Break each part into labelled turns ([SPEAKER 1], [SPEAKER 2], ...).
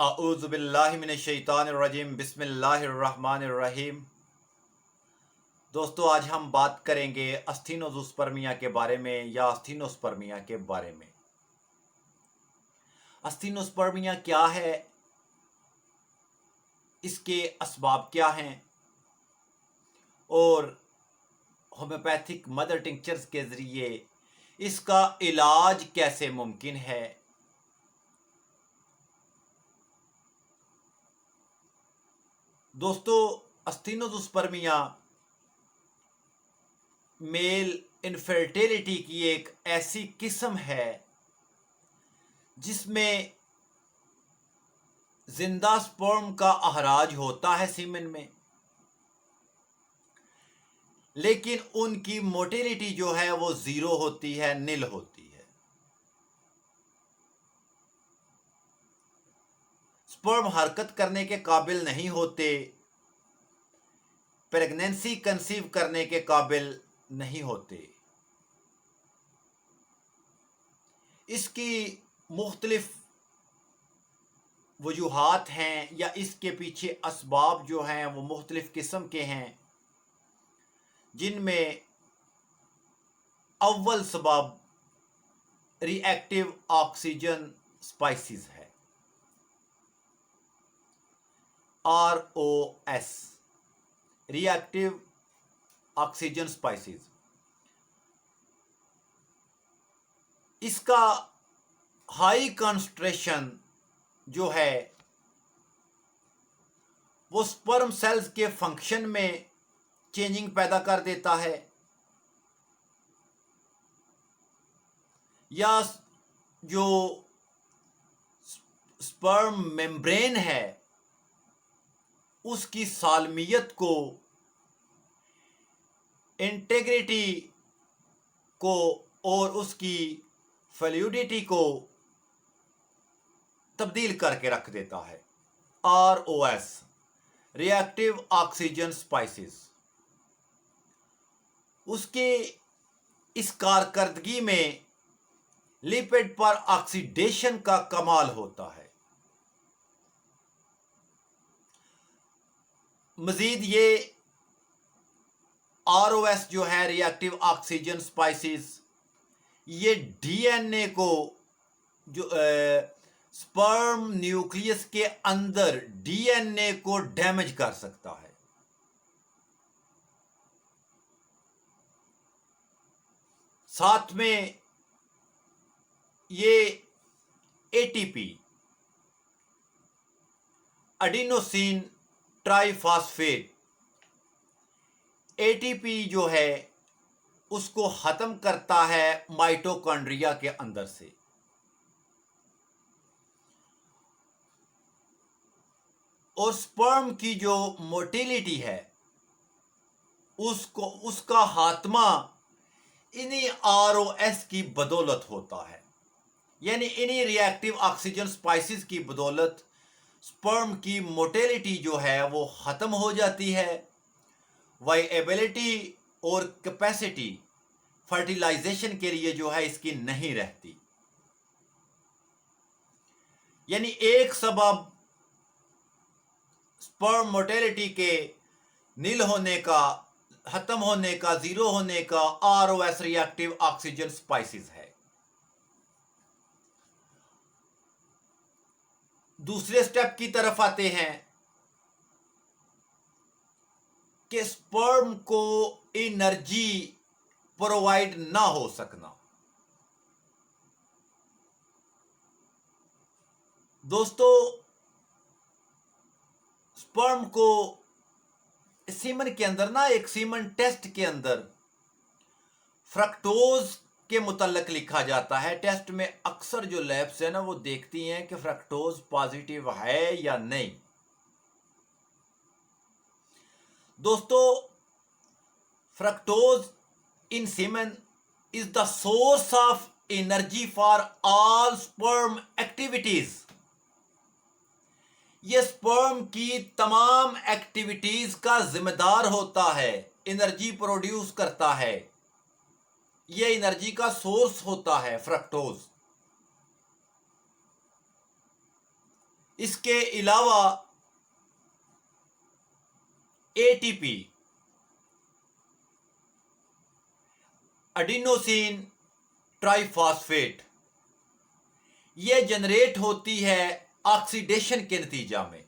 [SPEAKER 1] अऊज़ु बिल्लाहि मिनश शैतानिर रजीम बिस्मिल्लाहिर रहमानिर रहीम। दोस्तों, आज हम बात करेंगे अस्थेनोज़ोस्पर्मिया के बारे में या अस्थेनोस्पर्मिया के बारे में। अस्थेनोस्पर्मिया क्या है, इसके असबाब क्या हैं और होम्योपैथिक मदर टिंक्चर्स के ज़रिए इसका इलाज कैसे मुमकिन है। दोस्तों, अस्थेनोज़ोस्पर्मिया मेल इनफर्टिलिटी की एक ऐसी किस्म है जिसमें जिंदा स्पर्म का अहराज होता है सीमेन में, लेकिन उनकी मोटिलिटी जो है वो जीरो होती है, नील होती है। स्पर्म हरकत करने के काबिल नहीं होते, प्रेगनेंसी कंसीव करने के काबिल नहीं होते। इसकी मुख्तलिफ वजूहात हैं या इसके पीछे असबाब जो हैं वो मुख्तलिफ किस्म के हैं, जिनमें अव्वल सबब रिएक्टिव ऑक्सीजन स्पाइसेस है, ROS, रिएक्टिव ऑक्सीजन स्पाइसेस। इसका हाई कॉन्सेंट्रेशन जो है वो स्पर्म सेल्स के फंक्शन में चेंजिंग पैदा कर देता है, या जो स्पर्म मेम्ब्रेन है उसकी सालमियत को, इंटेग्रिटी को और उसकी फ्लूइडिटी को तब्दील करके रख देता है। ROS, reactive oxygen spices. उसके इस कारकर्दगी में लिपिड पर ऑक्सीडेशन का कमाल होता है। मजीद ये ROS जो है, रिएक्टिव ऑक्सीजन स्पाइसेस, ये DNA को, जो स्पर्म न्यूक्लियस के अंदर DNA को डैमेज कर सकता है। साथ में ये ATP, एडिनोसिन ट्राइफॉस्फेट, ATP जो है उसको खत्म करता है माइटोकॉन्ड्रिया के अंदर से। और स्पर्म की जो मोटिलिटी है उसका खात्मा इन्हीं ROS की बदौलत होता है, यानी इन्हीं रिएक्टिव ऑक्सीजन स्पाइसेस की बदौलत स्पर्म की मोटिलिटी जो है वो ख़त्म हो जाती है। वाइएबिलिटी और कैपेसिटी फर्टिलाइजेशन के लिए जो है इसकी नहीं रहती। यानी एक सबब स्पर्म मोटिलिटी के नील होने का, खत्म होने का, जीरो होने का ROS, रिएक्टिव ऑक्सीजन स्पाइसेस है। दूसरे स्टेप की तरफ आते हैं कि स्पर्म को एनर्जी प्रोवाइड ना हो सकना। दोस्तों, स्पर्म को सीमन के अंदर ना, एक सीमन टेस्ट के अंदर फ्रक्टोज के मुतल्लिक लिखा जाता है। टेस्ट में अक्सर जो लैब्स है ना वो देखती हैं कि फ्रक्टोज पॉजिटिव है या नहीं। दोस्तों, fructose in semen is the source of energy for all sperm activities. ये स्पर्म की तमाम एक्टिविटीज का जिम्मेदार होता है, एनर्जी प्रोड्यूस करता है, ये एनर्जी का सोर्स होता है फ्रक्टोज। इसके अलावा एटीपी, एडिनोसिन ट्राइफॉस्फेट, ये जनरेट होती है ऑक्सीडेशन के नतीजा में।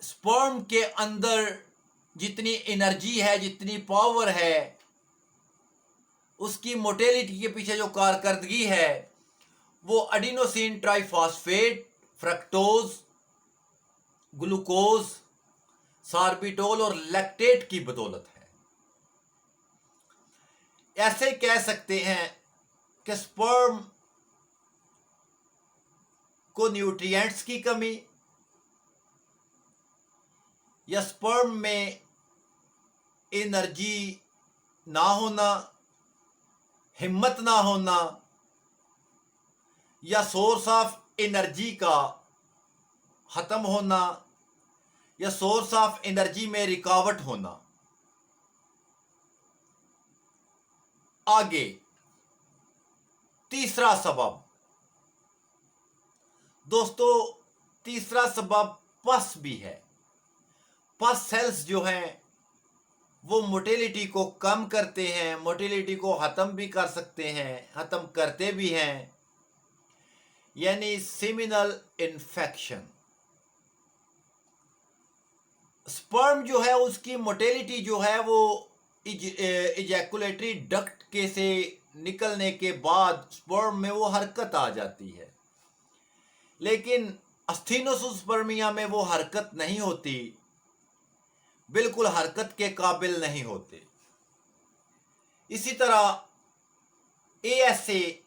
[SPEAKER 1] स्पर्म के अंदर जितनी एनर्जी है, जितनी पावर है, उसकी मोटेलिटी के पीछे जो कारकर्दगी है वो एडिनोसिन ट्राइफॉस्फेट, फ्रक्टोज, ग्लूकोज, सार्बिटोल और लैक्टेट की बदौलत है। ऐसे कह सकते हैं कि स्पर्म को न्यूट्रिएंट्स की कमी या स्पर्म में एनर्जी ना होना, हिम्मत ना होना, या सोर्स ऑफ एनर्जी का ख़त्म होना, या सोर्स ऑफ एनर्जी में रुकावट होना। आगे तीसरा सबब दोस्तों, तीसरा सबब पस भी है। पस सेल्स जो हैं वो मोटेलिटी को कम करते हैं, मोटेलिटी को ख़त्म भी कर सकते हैं, ख़त्म करते भी हैं, यानी सेमिनल इन्फेक्शन। स्पर्म जो है उसकी मोटेलिटी जो है वो इजैकुलेटरी डक्ट के से निकलने के बाद स्पर्म में वो हरकत आ जाती है, लेकिन अस्थिनोसुस्पर्मिया में वो हरकत नहीं होती, बिल्कुल हरकत के काबिल नहीं होते। इसी तरह एएसए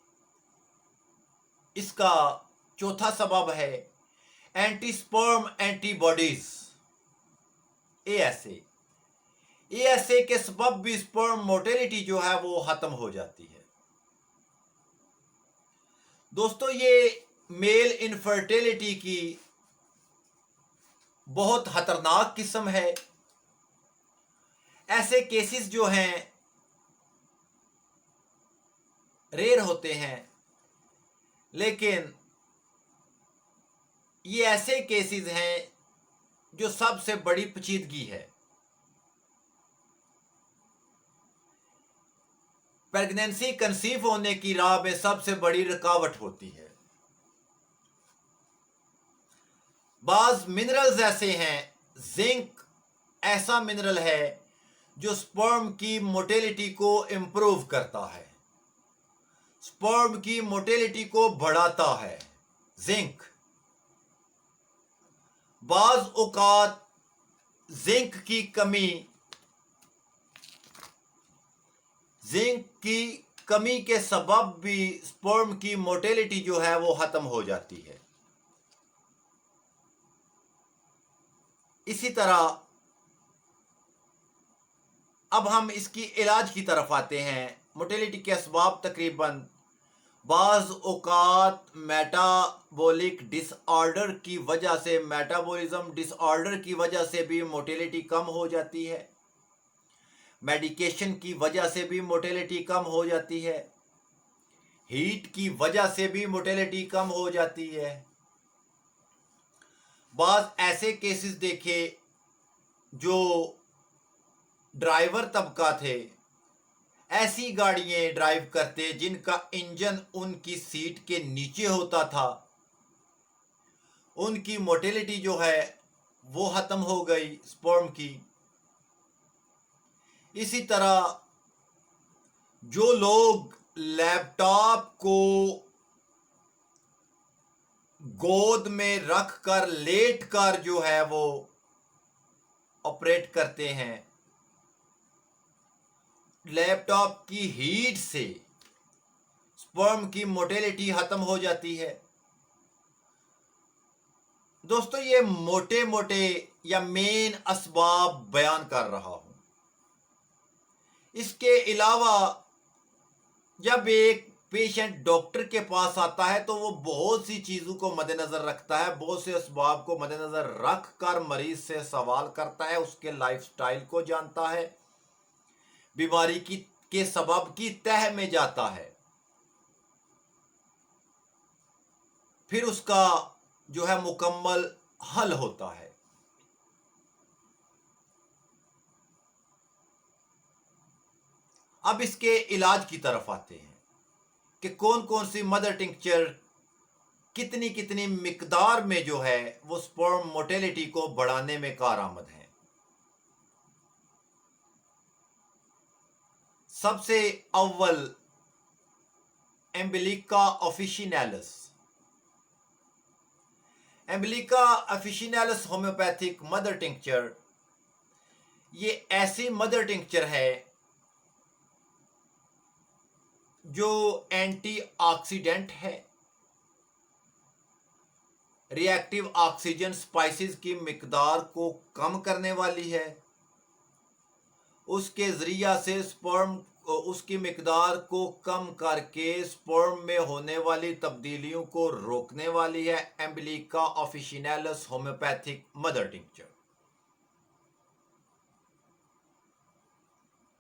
[SPEAKER 1] इसका चौथा सबब है। एंटी स्पर्म एंटीबॉडीज, एएसए के सबब भी स्पर्म मोटेलिटी जो है वो खत्म हो जाती है। दोस्तों, ये मेल इनफर्टिलिटी की बहुत खतरनाक किस्म है। ऐसे केसेस जो हैं रेयर होते हैं, लेकिन ये ऐसे केसेस हैं जो सबसे बड़ी पेचीदगी है। प्रेगनेंसी कंसीव होने की राह में सबसे बड़ी रुकावट होती है। बाज मिनरल्स ऐसे हैं, जिंक ऐसा मिनरल है जो स्पर्म की मोटेलिटी को इम्प्रूव करता है, स्पर्म की मोटेलिटी को बढ़ाता है। जिंक बाज औकात जिंक की कमी के सबब भी स्पर्म की मोटेलिटी जो है वो खत्म हो जाती है। इसी तरह अब हम इसकी इलाज की तरफ आते हैं। मोटेलिटी के असबाब तकरीबन बाज़ औकात मेटाबॉलिक डिसऑर्डर की वजह से, मेटाबॉलिज्म डिसऑर्डर की वजह से भी मोटेलिटी कम हो जाती है, मेडिकेशन की वजह से भी मोटेलिटी कम हो जाती है, हीट की वजह से भी मोटेलिटी कम हो जाती है। बाज़ ऐसे केसेस देखे जो ड्राइवर तबका थे, ऐसी गाड़ियां ड्राइव करते जिनका इंजन उनकी सीट के नीचे होता था, उनकी मोटेलिटी जो है वो ख़त्म हो गई स्पर्म की। इसी तरह जो लोग लैपटॉप को गोद में रख कर लेट कर जो है वो ऑपरेट करते हैं, लैपटॉप की हीट से स्पर्म की मोटेलिटी खत्म हो जाती है। दोस्तों, ये मोटे मोटे या मेन असबाब बयान कर रहा हूं। इसके अलावा जब एक पेशेंट डॉक्टर के पास आता है तो वो बहुत सी चीज़ों को मद्देनज़र रखता है, बहुत से असबाब को मद्देनज़र रख कर मरीज से सवाल करता है, उसके लाइफस्टाइल को जानता है, बीमारी के सबब की तह में जाता है। फिर उसका जो है मुकम्मल हल होता है। अब इसके इलाज की तरफ आते हैं कि कौन कौन सी मदर टिंक्चर कितनी कितनी मिकदार में जो है वो स्पर्म मोटेलिटी को बढ़ाने में कारआमद है। सबसे अव्वल एम्बिलिका ऑफिशिनैलिस। एम्बिलिका ऑफिशिनैलिस होम्योपैथिक मदर टिंक्चर, ये ऐसी मदर टिंक्चर है जो एंटीऑक्सीडेंट है, रिएक्टिव ऑक्सीजन स्पाइसेस की मिकदार को कम करने वाली है, उसके ज़रिया से स्पर्म उसकी मिकदार को कम करके स्पर्म में होने वाली तब्दीलियों को रोकने वाली है। एम्बिलिका ऑफिशिनैलिस होम्योपैथिक मदर टिंक्चर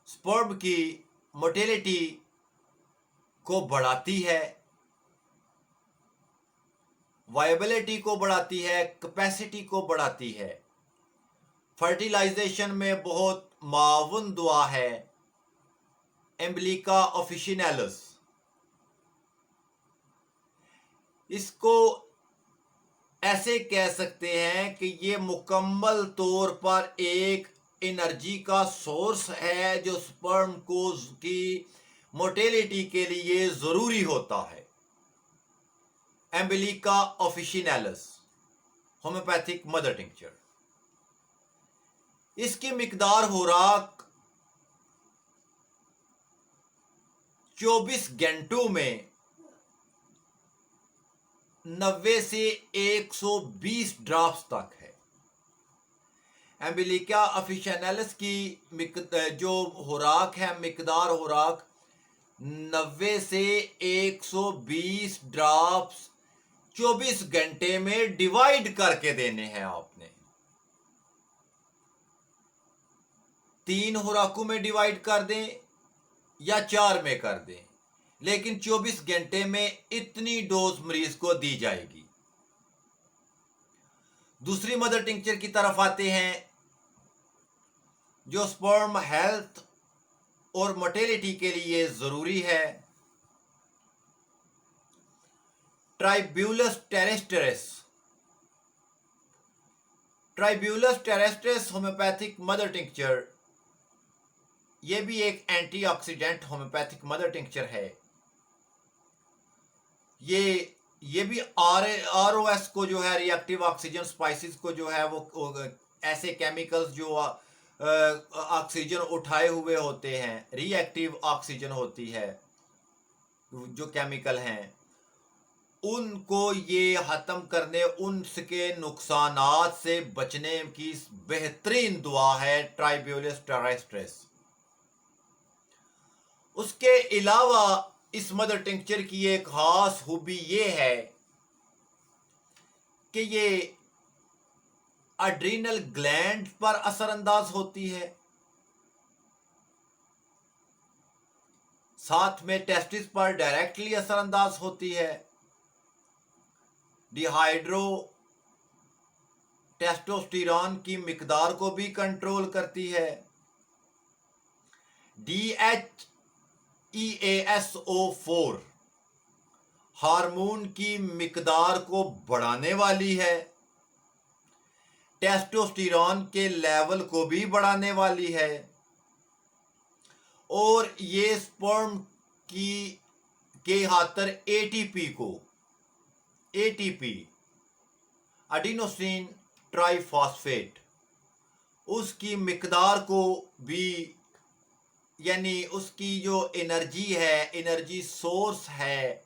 [SPEAKER 1] स्पर्म की मोटेलिटी को बढ़ाती है, वायबिलिटी को बढ़ाती है, कैपेसिटी को बढ़ाती है, फर्टिलाइजेशन में बहुत मावन दुआ है एम्बिलिका ऑफिशिनैलिस। इसको ऐसे कह सकते हैं कि ये मुकम्मल तौर पर एक एनर्जी का सोर्स है जो स्पर्म को की मोटेलिटी के लिए ज़रूरी होता है। एम्बिलिका ऑफिशिनैलिस होम्योपैथिक मदर टिंक्चर, इसकी मिकदार खुराक 24 घंटों में 90 से 120 ड्रॉप्स तक है। एम्बिलिका ऑफिशिनैलिस की जो खुराक है, मिकदार खुराक 90 से 120 ड्रॉप्स 24 घंटे में डिवाइड करके देने हैं आपने। 3 खुराकों में डिवाइड कर दें या 4 में कर दें, लेकिन 24 घंटे में इतनी डोज मरीज को दी जाएगी। दूसरी मदर टिंक्चर की तरफ आते हैं जो स्पर्म हेल्थ और मोटेलिटी के लिए जरूरी है। Tribulus terrestris. Tribulus terrestris homeopathic mother tincture, यह भी एक एंटीऑक्सीडेंट होम्योपैथिक मदर टिंक्चर है। ये भी आरओएस को जो है, रिएक्टिव ऑक्सीजन स्पाइसेस को जो है वो ऐसे केमिकल्स जो ऑक्सीजन उठाए हुए होते हैं, रिएक्टिव ऑक्सीजन होती है जो केमिकल हैं, उनको ये ख़त्म करने, उनके नुकसानात से बचने की बेहतरीन दुआ है ट्राइब्यूलस टेरेस्ट्रिस। उसके अलावा इस मदर टिंक्चर की एक खास खूबी ये है कि ये एड्रीनल ग्लैंड पर असरअंदाज होती है, साथ में टेस्टिस पर डायरेक्टली असरअंदाज होती है, डिहाइड्रो टेस्टोस्टेरोन की मिकदार को भी कंट्रोल करती है, DHEASO4 हार्मोन की मिकदार को बढ़ाने वाली है, टेस्टोस्टेरोन के लेवल को भी बढ़ाने वाली है, और ये स्पर्म के खातर एटीपी एडिनोसिन ट्राइफॉस्फेट, उसकी मिकदार को भी, यानी उसकी जो एनर्जी है, एनर्जी सोर्स है,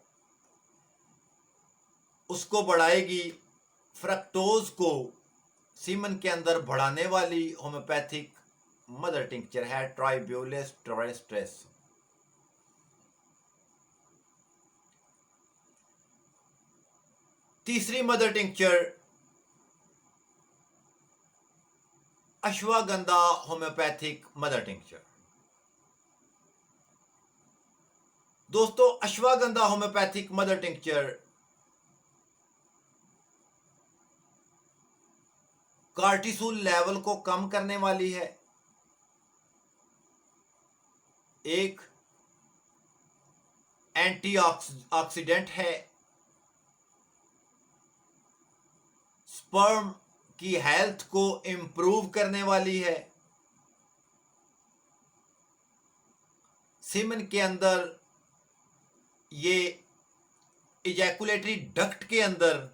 [SPEAKER 1] उसको बढ़ाएगी। फ्रक्टोज को सीमन के अंदर बढ़ाने वाली होम्योपैथिक मदर टिंक्चर है ट्राइब्यूलस टेरेस्ट्रिस। तीसरी mother tincture ashwagandha homeopathic mother tincture. दोस्तों, ashwagandha homeopathic mother tincture cortisol level को कम करने वाली है, एक एंटीऑक्सीडेंट है, स्पर्म की हेल्थ को इंप्रूव करने वाली है, सीमन के अंदर ये इजैकुलेटरी डक्ट के अंदर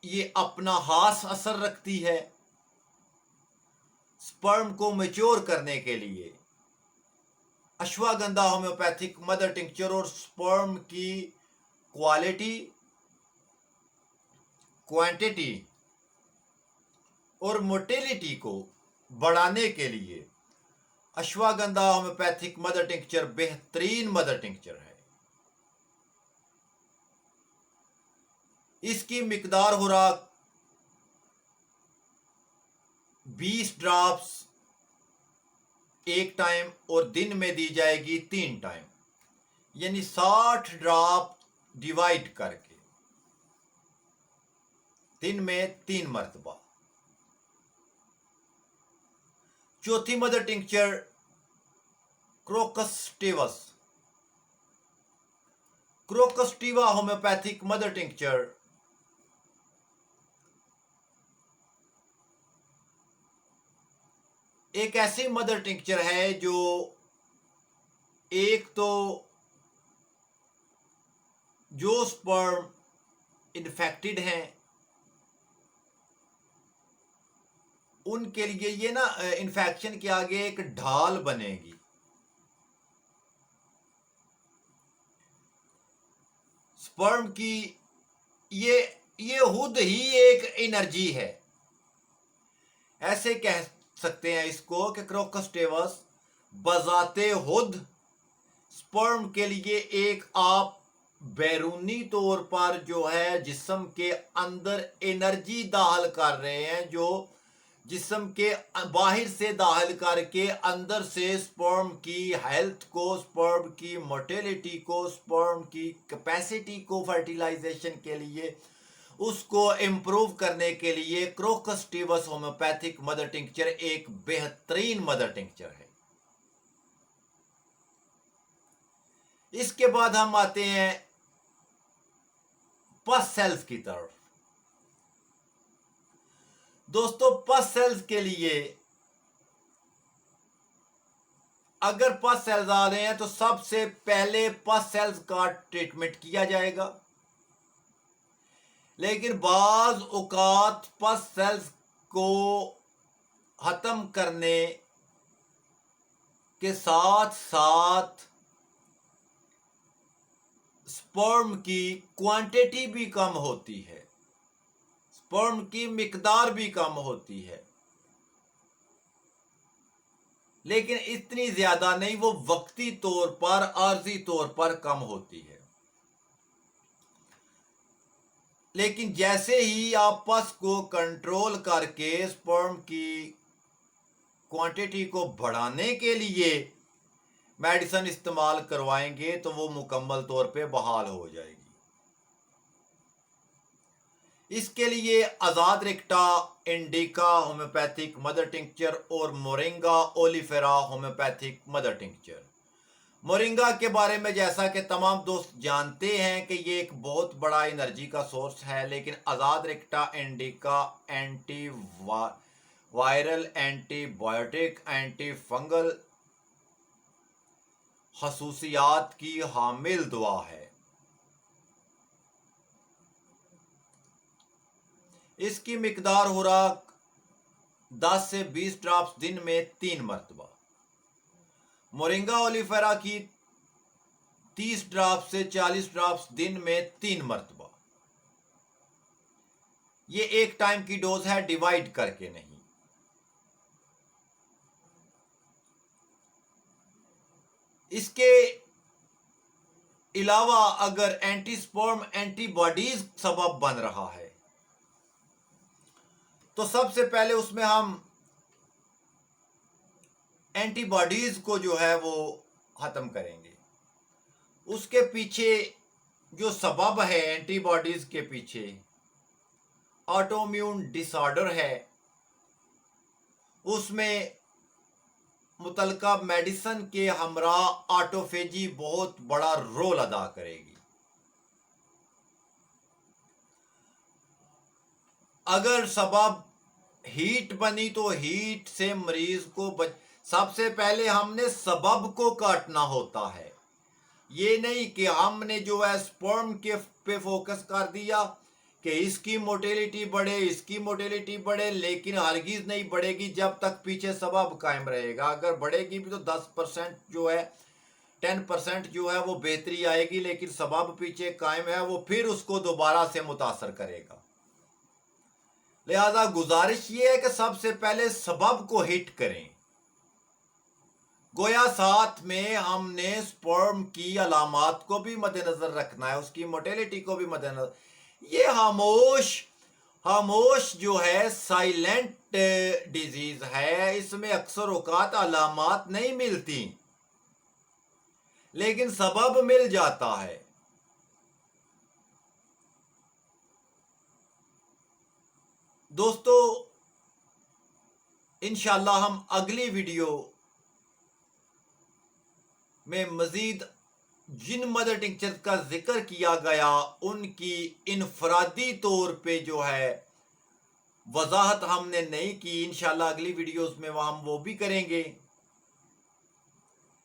[SPEAKER 1] ये अपना खास असर रखती है। स्पर्म को मैच्योर करने के लिए अश्वगंधा होम्योपैथिक मदर टिंक्चर और स्पर्म की क्वालिटी, क्वांटिटी और मोटिलिटी को बढ़ाने के लिए अश्वगंधा होम्योपैथिक मदर टिंक्चर बेहतरीन मदर टिंक्चर है। इसकी मिकदार खुराक 20 ड्रॉप्स एक टाइम और दिन में दी जाएगी 3 टाइम, यानी 60 ड्रॉप डिवाइड करके दिन में 3 मरतबा। चौथी mother tincture Crocus sativus, Crocus sativa homeopathic mother tincture एक ऐसी मदर टिंक्चर है जो एक तो जो स्पर्म इन्फेक्टेड हैं उनके लिए ये ना इन्फेक्शन के आगे एक ढाल बनेगी। स्पर्म की ये खुद ही एक एनर्जी है, ऐसे कह सकते हैं इसको कि क्रोकसटिवस बजाते खुद स्पर्म के लिए एक आप बैरूनी तौर पर जो है जिस्म के अंदर एनर्जी दाखिल कर रहे हैं, जो जिस्म के बाहर से दाखिल करके अंदर से स्पर्म की हेल्थ को, स्पर्म की मोटिलिटी को, स्पर्म की कैपेसिटी को फर्टिलाइजेशन के लिए उसको इम्प्रूव करने के लिए क्रोकसटिवस होम्योपैथिक मदर टिंक्चर एक बेहतरीन मदर टिंक्चर है। इसके बाद हम आते हैं पस सेल्स की तरफ। दोस्तों, पस सेल्स के लिए अगर पस सेल्स आ रहे हैं तो सबसे पहले पस सेल्स का ट्रीटमेंट किया जाएगा, लेकिन बाज औकात पस सेल्स को खत्म करने के साथ साथ स्पर्म की क्वांटिटी भी कम होती है, स्पर्म की मिकदार भी कम होती है, लेकिन इतनी ज्यादा नहीं, वो वक्ती तौर पर, आर्जी तौर पर कम होती है। लेकिन जैसे ही आप पस को कंट्रोल करके स्पर्म की क्वांटिटी को बढ़ाने के लिए मेडिसिन इस्तेमाल करवाएंगे तो वो मुकम्मल तौर पे बहाल हो जाएगी। इसके लिए Azadirachta indica homeopathic mother tincture और Moringa oleifera homeopathic mother tincture. Moringa के बारे में जैसा कि तमाम दोस्त जानते हैं कि ये एक बहुत बड़ा एनर्जी का सोर्स है, लेकिन Azadirachta indica anti viral, antibiotic, anti fungal खसूसियात की हामिल दवा है। इसकी मिकदार खुराक 10 से 20 ड्रॉप्स दिन में 3 मरतबा। मोरिंगा ओलिफेरा की 30 ड्रॉप से 40 ड्रॉप्स दिन में 3 मरतबा। ये एक टाइम की डोज है, डिवाइड करके नहीं। इसके अलावा अगर एंटीस्पर्म एंटीबॉडीज सबब बन रहा है तो सबसे पहले उसमें हम एंटीबॉडीज को जो है वो खत्म करेंगे। उसके पीछे जो सबब है एंटीबॉडीज के पीछे, ऑटोम्यून डिसऑर्डर है उसमें मुतलका मेडिसिन के हमरा ऑटोफेजी बहुत बड़ा रोल अदा करेगी। अगर सबब हीट बनी तो हीट से मरीज को सबसे पहले हमने सबब को काटना होता है। ये नहीं कि हमने जो है स्पर्म के पे फोकस कर दिया कि इसकी मोटेलिटी बढ़े, इसकी मोटेलिटी बढ़े, लेकिन हरगिज नहीं बढ़ेगी जब तक पीछे सबब कायम रहेगा। अगर बढ़ेगी भी तो 10% जो है 10% जो है वो बेहतरी आएगी, लेकिन सबब पीछे कायम है, वो फिर उसको दोबारा से मुतासर करेगा। लिहाजा गुजारिश ये है कि सबसे पहले सबब को हिट करें। गोया साथ में हमने स्पर्म की अलामात को भी मद्देनजर रखना है, उसकी मोटेलिटी को भी मद्देनजर। ये खामोश जो है साइलेंट डिजीज है, इसमें अक्सर औकात अलामात नहीं मिलती लेकिन सबब मिल जाता है। दोस्तों इंशाल्लाह हम अगली वीडियो में मजीद जिन मदर टिंचर का जिक्र किया गया उनकी इनफरादी तौर पे जो है वजाहत हमने नहीं की, इंशाल्लाह अगली वीडियोस में हम वो भी करेंगे।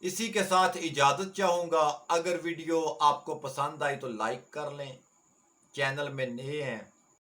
[SPEAKER 1] इसी के साथ इजाज़त चाहूँगा। अगर वीडियो आपको पसंद आई तो लाइक कर लें, चैनल में नए हैं